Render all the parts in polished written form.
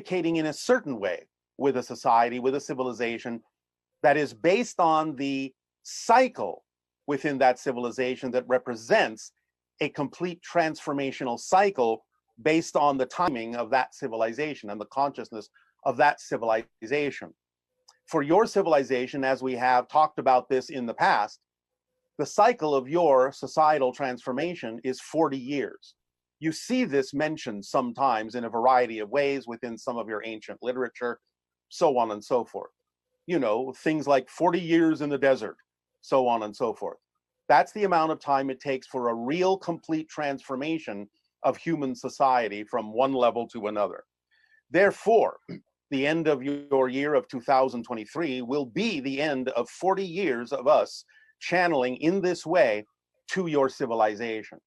communicating in a certain way with a society, with a civilization that is based on the cycle within that civilization that represents a complete transformational cycle based on the timing of that civilization and the consciousness of that civilization. For your civilization, as we have talked about this in the past, the cycle of your societal transformation is 40 years. You see this mentioned sometimes in a variety of ways within some of your ancient literature, so on and so forth. You know, things like 40 years in the desert, so on and so forth. That's the amount of time it takes for a real complete transformation of human society from one level to another. Therefore, the end of your year of 2023 will be the end of 40 years of us channeling in this way to your civilization.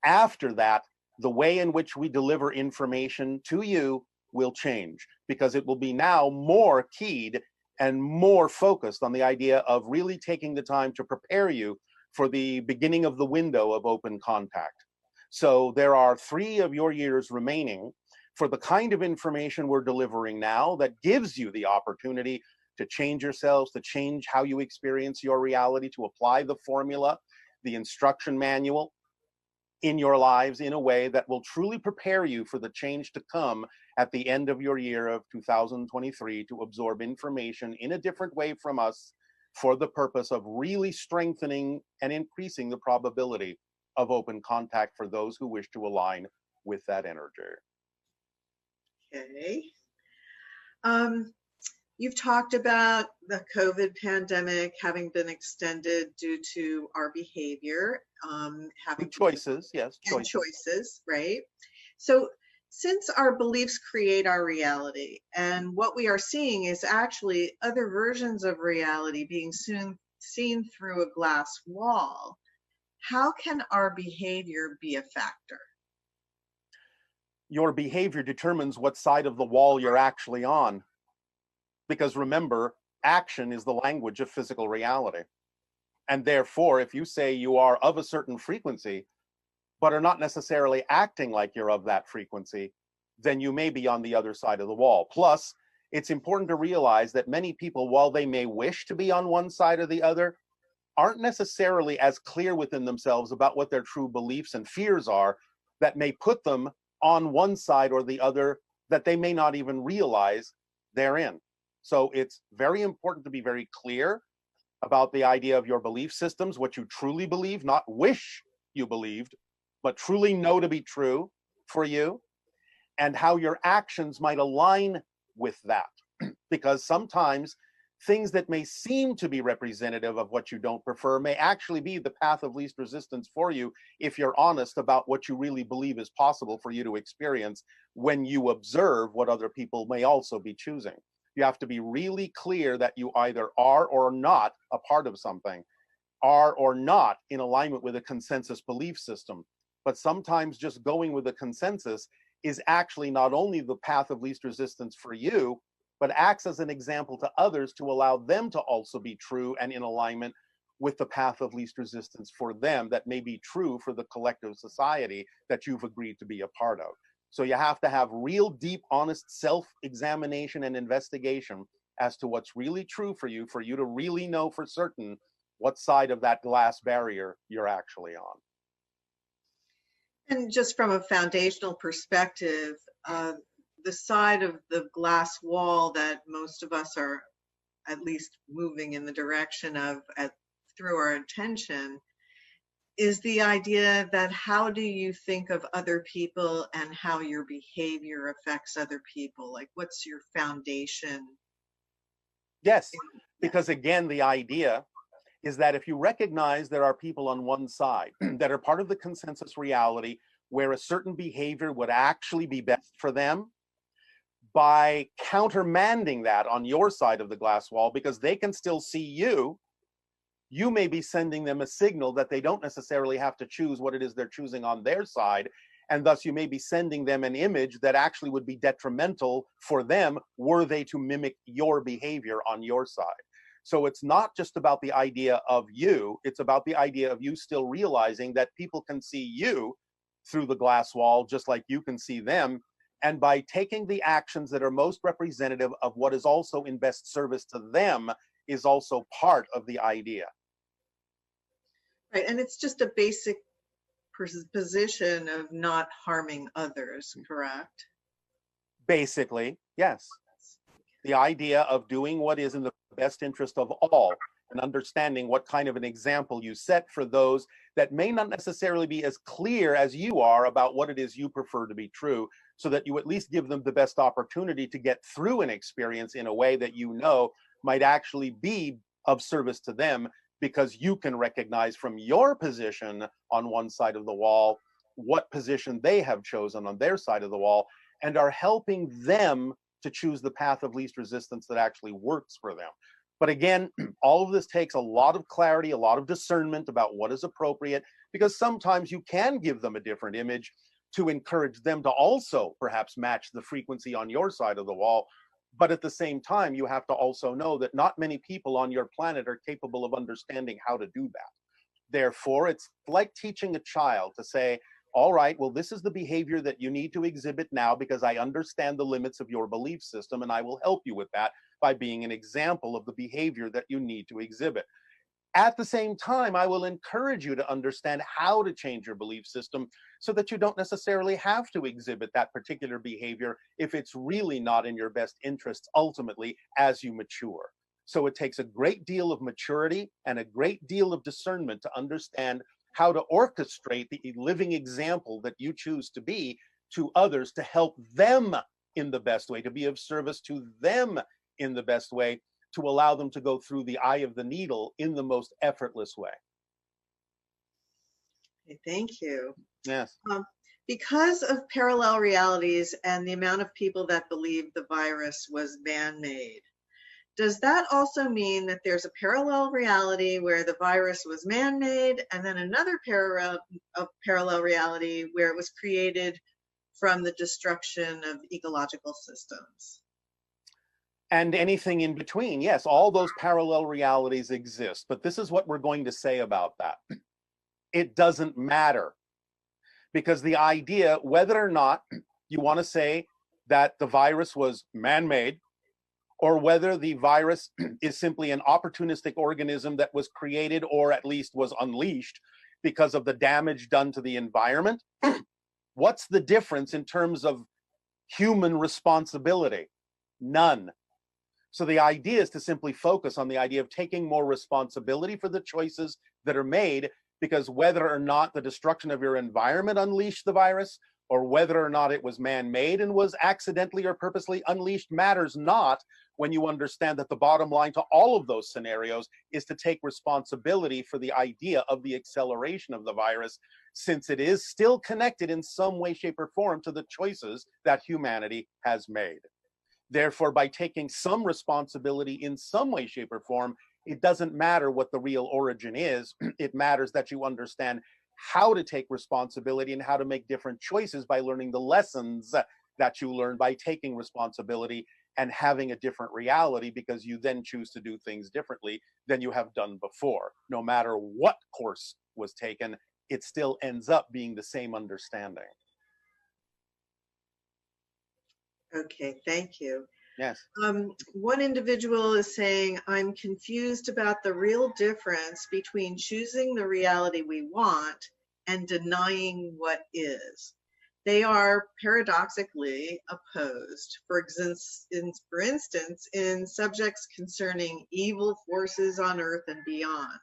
After that, the way in which we deliver information to you will change, because it will be now more keyed and more focused on the idea of really taking the time to prepare you for the beginning of the window of open contact. So there are 3 of your years remaining for the kind of information we're delivering now that gives you the opportunity to change yourselves, to change how you experience your reality, to apply the formula, the instruction manual in your lives in a way that will truly prepare you for the change to come at the end of your year of 2023, to absorb information in a different way from us for the purpose of really strengthening and increasing the probability of open contact for those who wish to align with that energy. Okay. You've talked about the COVID pandemic having been extended due to our behavior, having choices, yes, choices, right? So since our beliefs create our reality, and what we are seeing is actually other versions of reality being seen through a glass wall, how can our behavior be a factor? Your behavior determines what side of the wall you're actually on. Because remember, action is the language of physical reality. And therefore, if you say you are of a certain frequency, but are not necessarily acting like you're of that frequency, then you may be on the other side of the wall. Plus, it's important to realize that many people, while they may wish to be on one side or the other, aren't necessarily as clear within themselves about what their true beliefs and fears are that may put them on one side or the other that they may not even realize they're in. So it's very important to be very clear about the idea of your belief systems, what you truly believe, not wish you believed, but truly know to be true for you, and how your actions might align with that. Because sometimes things that may seem to be representative of what you don't prefer may actually be the path of least resistance for you if you're honest about what you really believe is possible for you to experience when you observe what other people may also be choosing. You have to be really clear that you either are or are not a part of something, are or not in alignment with a consensus belief system. But sometimes just going with a consensus is actually not only the path of least resistance for you, but acts as an example to others to allow them to also be true and in alignment with the path of least resistance for them that may be true for the collective society that you've agreed to be a part of. So you have to have real deep, honest self-examination and investigation as to what's really true for you to really know for certain what side of that glass barrier you're actually on. And just from a foundational perspective, the side of the glass wall that most of us are at least moving in the direction of through our attention is the idea that how do you think of other people and how your behavior affects other people? Like, what's your foundation? Yes, because again, the idea is that if you recognize there are people on one side that are part of the consensus reality where a certain behavior would actually be best for them, by countermanding that on your side of the glass wall, because they can still see you, you may be sending them a signal that they don't necessarily have to choose what it is they're choosing on their side. And thus you may be sending them an image that actually would be detrimental for them were they to mimic your behavior on your side. So it's not just about the idea of you, it's about the idea of you still realizing that people can see you through the glass wall, just like you can see them, And by taking the actions that are most representative of what is also in best service to them is also part of the idea. Right, and it's just a basic position of not harming others, correct? Basically, yes. The idea of doing what is in the best interest of all and understanding what kind of an example you set for those that may not necessarily be as clear as you are about what it is you prefer to be true, so that you at least give them the best opportunity to get through an experience in a way that you know might actually be of service to them, because you can recognize from your position on one side of the wall what position they have chosen on their side of the wall, and are helping them to choose the path of least resistance that actually works for them. But again, all of this takes a lot of clarity, a lot of discernment about what is appropriate, because sometimes you can give them a different image to encourage them to also perhaps match the frequency on your side of the wall. But at the same time, you have to also know that not many people on your planet are capable of understanding how to do that. Therefore, it's like teaching a child to say, all right, well, this is the behavior that you need to exhibit now because I understand the limits of your belief system, and I will help you with that by being an example of the behavior that you need to exhibit. At the same time, I will encourage you to understand how to change your belief system so that you don't necessarily have to exhibit that particular behavior if it's really not in your best interests ultimately as you mature. So it takes a great deal of maturity and a great deal of discernment to understand how to orchestrate the living example that you choose to be to others, to help them in the best way, to be of service to them in the best way, to allow them to go through the eye of the needle in the most effortless way. Okay, thank you. Yes. Because of parallel realities and the amount of people that believe the virus was man-made, does that also mean that there's a parallel reality where the virus was man-made, and then another parallel reality where it was created from the destruction of ecological systems? And anything in between. Yes, all those parallel realities exist. But this is what we're going to say about that. It doesn't matter. Because the idea, whether or not you want to say that the virus was man-made, or whether the virus is simply an opportunistic organism that was created or at least was unleashed because of the damage done to the environment, what's the difference in terms of human responsibility? None. So the idea is to simply focus on the idea of taking more responsibility for the choices that are made, because whether or not the destruction of your environment unleashed the virus, or whether or not it was man-made and was accidentally or purposely unleashed, matters not, when you understand that the bottom line to all of those scenarios is to take responsibility for the idea of the acceleration of the virus, since it is still connected in some way, shape, or form to the choices that humanity has made. Therefore, by taking some responsibility in some way, shape, or form, it doesn't matter what the real origin is. It matters that you understand how to take responsibility and how to make different choices by learning the lessons that you learn by taking responsibility and having a different reality, because you then choose to do things differently than you have done before. No matter what course was taken, it still ends up being the same understanding. Okay, thank you. Yes. One individual is saying, I'm confused about the real difference between choosing the reality we want and denying what is. They are paradoxically opposed. For instance, in subjects concerning evil forces on Earth and beyond,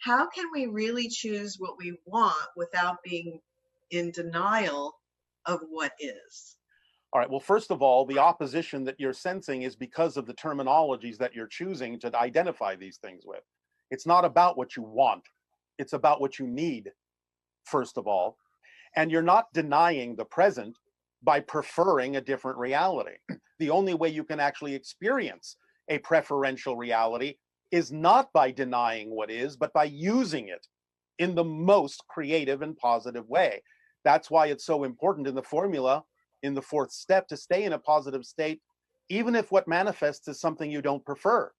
how can we really choose what we want without being in denial of what is? All right, well, first of all, the opposition that you're sensing is because of the terminologies that you're choosing to identify these things with. It's not about what you want, it's about what you need, first of all. And you're not denying the present by preferring a different reality. The only way you can actually experience a preferential reality is not by denying what is, but by using it in the most creative and positive way. That's why it's so important in the formula, in the fourth step, to stay in a positive state, even if what manifests is something you don't prefer.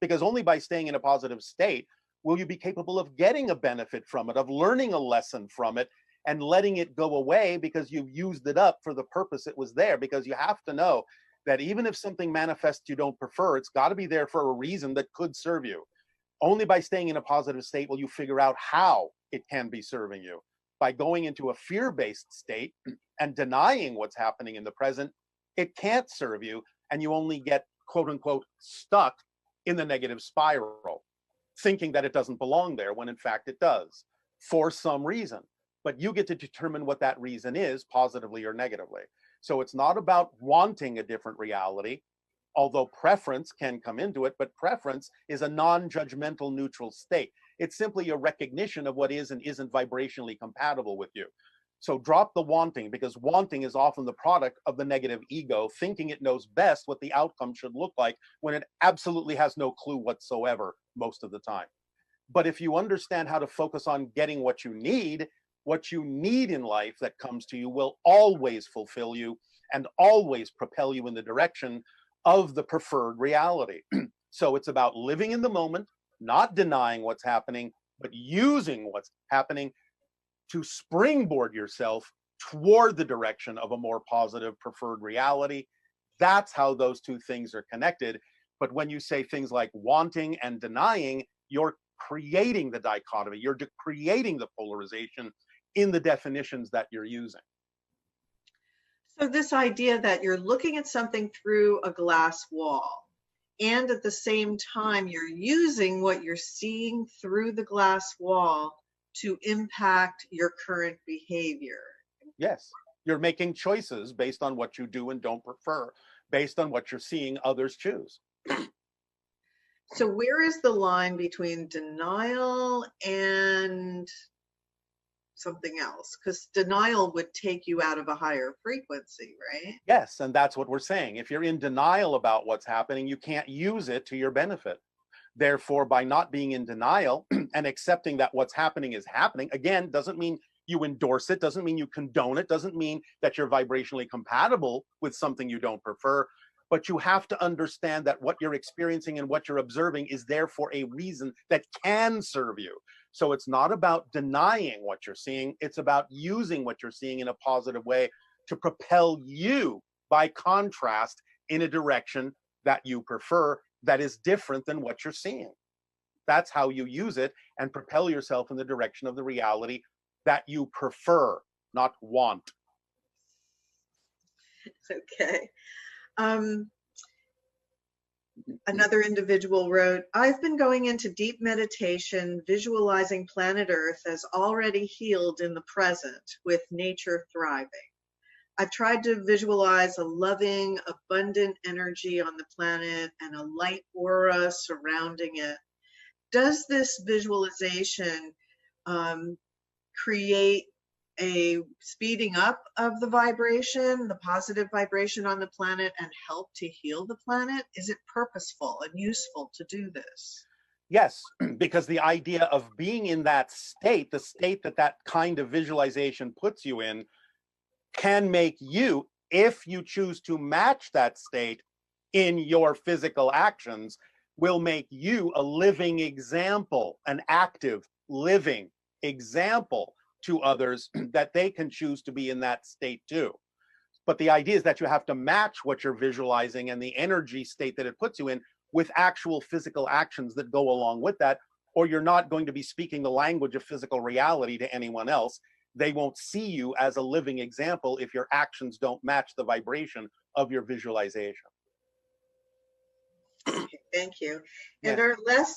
Because only by staying in a positive state will you be capable of getting a benefit from it, of learning a lesson from it, and letting it go away because you've used it up for the purpose it was there. Because you have to know that even if something manifests you don't prefer, it's got to be there for a reason that could serve you. Only by staying in a positive state will you figure out how it can be serving you. By going into a fear-based state and denying what's happening in the present, it can't serve you, and you only get, quote unquote, stuck in the negative spiral, thinking that it doesn't belong there when in fact it does, for some reason. But you get to determine what that reason is, positively or negatively. So it's not about wanting a different reality, although preference can come into it, but preference is a non-judgmental neutral state. It's simply a recognition of what is and isn't vibrationally compatible with you. So drop the wanting, because wanting is often the product of the negative ego, thinking it knows best what the outcome should look like when it absolutely has no clue whatsoever most of the time. But if you understand how to focus on getting what you need in life that comes to you will always fulfill you and always propel you in the direction of the preferred reality. So it's about living in the moment, not denying what's happening, but using what's happening to springboard yourself toward the direction of a more positive preferred reality. That's how those two things are connected. But when you say things like wanting and denying, you're creating the dichotomy, you're creating the polarization in the definitions that you're using. So this idea that you're looking at something through a glass wall, and at the same time you're using what you're seeing through the glass wall to impact your current behavior. Yes, you're making choices based on what you do and don't prefer, based on what you're seeing others choose. So where is the line between denial and something else? Because denial would take you out of a higher frequency, right? Yes, and that's what we're saying. If you're in denial about what's happening, you can't use it to your benefit. Therefore, by not being in denial and accepting that what's happening is happening, again, doesn't mean you endorse it, doesn't mean you condone it, doesn't mean that you're vibrationally compatible with something you don't prefer. But you have to understand that what you're experiencing and what you're observing is there for a reason that can serve you. So it's not about denying what you're seeing, it's about using what you're seeing in a positive way to propel you, by contrast, in a direction that you prefer, that is different than what you're seeing. That's how you use it and propel yourself in the direction of the reality that you prefer, not want. Okay. Another individual wrote, I've been going into deep meditation, visualizing planet Earth as already healed in the present, with nature thriving. I've tried to visualize a loving, abundant energy on the planet and a light aura surrounding it. Does this visualization create a speeding up of the vibration, the positive vibration on the planet, and help to heal the planet? Is it purposeful and useful to do this? Yes, because the idea of being in that state, the state that that kind of visualization puts you in, can make you, if you choose to match that state in your physical actions, will make you a living example, an active, living example to others that they can choose to be in that state too. But the idea is that you have to match what you're visualizing and the energy state that it puts you in with actual physical actions that go along with that, or you're not going to be speaking the language of physical reality to anyone else. They won't see you as a living example if your actions don't match the vibration of your visualization. Thank you. And Yes. our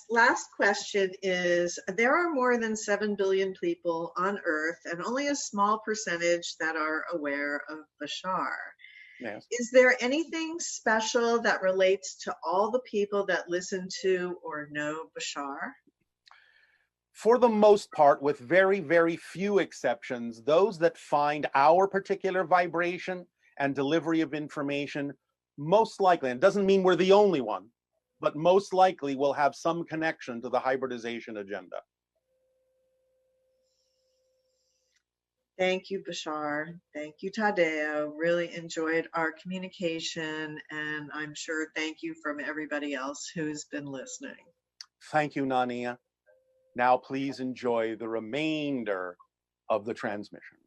last question is, there are more than 7 billion people on Earth and only a small percentage that are aware of Bashar. Yes. Is there anything special that relates to all the people that listen to or know Bashar? For the most part, with very, very few exceptions, those that find our particular vibration and delivery of information, most likely, and it doesn't mean we're the only one, but most likely will have some connection to the hybridization agenda. Thank you, Bashar. Thank you, Tadeo. Really enjoyed our communication, and I'm sure thank you from everybody else who's been listening. Thank you, Nania. Now please enjoy the remainder of the transmission.